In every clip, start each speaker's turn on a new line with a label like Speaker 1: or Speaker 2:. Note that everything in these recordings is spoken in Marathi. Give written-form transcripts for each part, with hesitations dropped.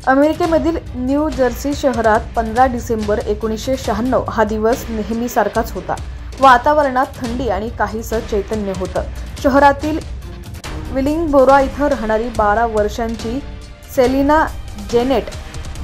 Speaker 1: अमेरिकेमधील न्यू जर्सी शहरात 15 डिसेंबर 1996 हा दिवस नेहमीसारखाच होता। वातावरणात थंडी आणि काहीसं चैतन्य होतं। शहरातील विलिंगबोरो इथं राहणारी 12 वर्षांची सेलिना जेनेट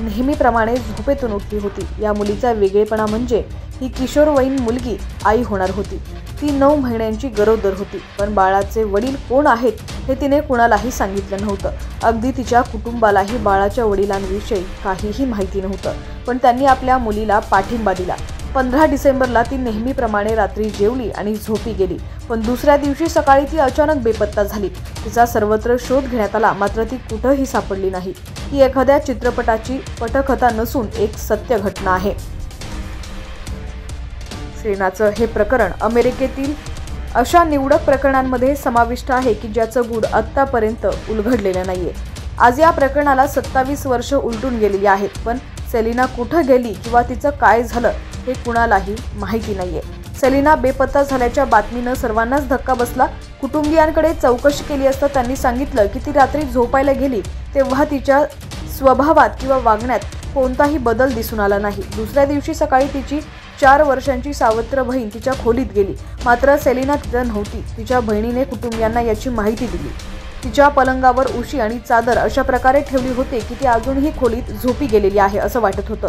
Speaker 1: नेहमीप्रमाणे झोपेतून उठली होती। या मुलीचा वेगळेपणा म्हणजे ही किशोरवयीन मुलगी आई होणार होती। ती 9 महिन्यांची गरोदर होती, पण बाळाचे वडील कोण आहेत हे तिने कुणालाही सांगितलं नव्हतं। अगदी तिच्या कुटुंबालाही बाळाच्या वडिलांविषयी काहीही माहिती नव्हतं, पण त्यांनी आपल्या मुलीला पाठिंबा दिला। 15 डिसेंबरला ती नेहमीप्रमाणे रात्री जेवली आणि झोपी गेली, पण दुसऱ्या दिवशी सकाळी ती अचानक बेपत्ता झाली। तिचा सर्वत्र शोध घेण्यात आला, मात्र ती कुठेही सापडली नाही। ही एखाद्या चित्रपटाची पटकथा नसून एक सत्य घटना आहे। सेलेनाचं हे प्रकरण अमेरिकेतील अशा निवडक प्रकरणांमध्ये समाविष्ट आहे की ज्याचं गूढ आत्तापर्यंत उलगडलेलं नाहीये। आज या प्रकरणाला 27 वर्ष उलटून गेलेली आहेत, पण सेलिना कुठं गेली किंवा तिचं काय झालं हे कुणालाही माहिती नाहीये। सेलिना बेपत्ता झाल्याच्या बातमीनं सर्वांनाच धक्का बसला। कुटुंबियांकडे चौकशी केली असता त्यांनी सांगितलं की ती रात्री झोपायला गेली तेव्हा तिच्या स्वभावात किंवा वागण्यात कोणताही बदल दिसून आला नाही। दुसऱ्या दिवशी सकाळी तिची 4 वर्षांची सावत्र बहीण तिच्या खोलीत गेली, मात्र सेलिना तिथं नव्हती। तिच्या बहिणीने कुटुंबियांना याची माहिती दिली। तिच्या पलंगावर उशी आणि चादर अशा प्रकारे ठेवली होती की ती अजूनही खोलीत झोपी गेलेली आहे असं वाटत होतं।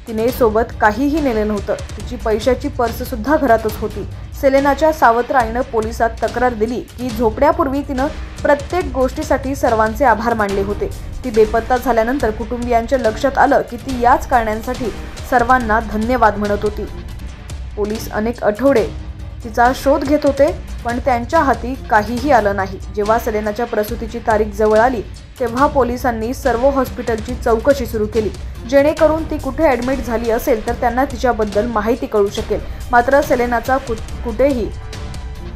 Speaker 1: तिने सोबत काहीही नेले नव्हतं। तिची पैशाची पर्स सुद्धा घरातच होती। सेलेनाच्या सावत्र आईनं पोलिसात तक्रार दिली की झोपण्यापूर्वी तिनं प्रत्येक गोष्टीसाठी सर्वांचे आभार मानले होते। ती बेपत्ता झाल्यानंतर कुटुंबियांच्या लक्षात आलं की ती याच कारणांसाठी सर्वांना धन्यवाद म्हणत होती। पोलीस अनेक आठवडे तिचा शोध घेत होते, पण त्यांच्या हाती काहीही आलं नाही। जेव्हा सेलेनाच्या प्रसूतीची तारीख जवळ आली तेव्हा पोलिसांनी सर्व हॉस्पिटलची चौकशी सुरू केली, जेणेकरून ती कुठे ॲडमिट झाली असेल तर त्यांना तिच्याबद्दल माहिती कळू शकेल। मात्र सेलेनाचा कुठेही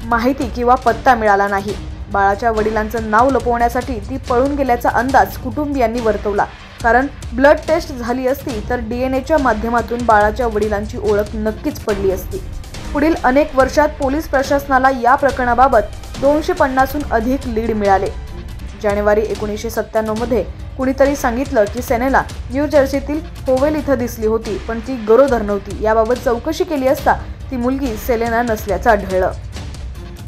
Speaker 1: माहिती किंवा पत्ता मिळाला नाही। बाळाच्या वडिलांचं नाव लपवण्यासाठी ती पळून गेल्याचा अंदाज कुटुंबियांनी वर्तवला, कारण ब्लड टेस्ट झाली असती तर DNAच्या माध्यमातून बाळाच्या वडिलांची ओळख नक्कीच पडली असती। पुढील अनेक वर्षात पोलीस प्रशासनाला या प्रकरणाबाबत 250हून अधिक लीड मिळाले। जानेवारी 1997 मध्ये कुणीतरी सांगितलं की सेलेना न्यू जर्सीतील होवेल इथं दिसली होती, पण ती गरोदर नव्हती। याबाबत चौकशी केली असता ती मुलगी सेलेना नसल्याचं आढळलं।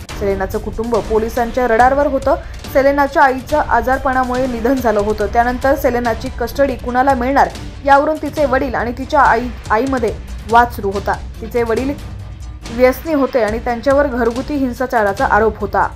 Speaker 1: सेलेनाचं कुटुंब पोलिसांच्या रडारवर होतं। सेलेनाच्या आईचं आजारपणामुळे निधन झालं होतं। त्यानंतर सेलेनाची कस्टडी कुणाला मिळणार यावरून तिचे वडील आणि तिच्या आईमध्ये वाद सुरू होता। तिचे वडील व्यसनी होते आणि त्यांच्यावर घरगुती हिंसाचाराचा आरोप होता,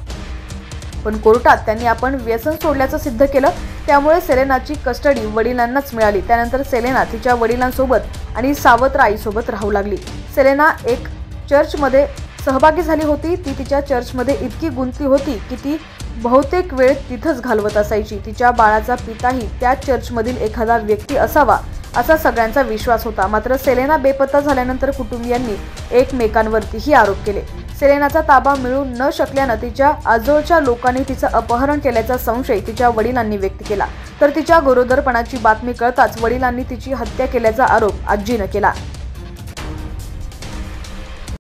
Speaker 1: पण कोर्टात त्यांनी आपण व्यसन सोडल्याचं सिद्ध केलं। त्यामुळे सेलेनाची कस्टडी वडिलांनाच मिळाली। त्यानंतर सेलेना तिच्या वडिलांसोबत आणि सावत्र आईसोबत राहू लागली। सेलेना एक चर्चमध्ये सहभागी झाली होती। ती तिच्या चर्चमध्ये इतकी गुंतली होती की ती बहुतेक वेळ तिथंच घालवत असायची। तिच्या बाळाचा पिताही त्या चर्चमधील एखादा व्यक्ती असावा असा सगळ्यांचा विश्वास होता। मात्र सेलेना बेपत्ता झाल्यानंतर कुटुंबियांनी एकमेकांवरतीही आरोप केले। सेलेनाचा ताबा मिळू न शकल्यानं तिच्या आजोळच्या लोकांनी तिचं अपहरण केल्याचा संशय तिच्या वडिलांनी व्यक्त केला, तर तिच्या गरोदरपणाची बातमी कळताच वडिलांनी तिची हत्या केल्याचा आरोप आजीनं केला।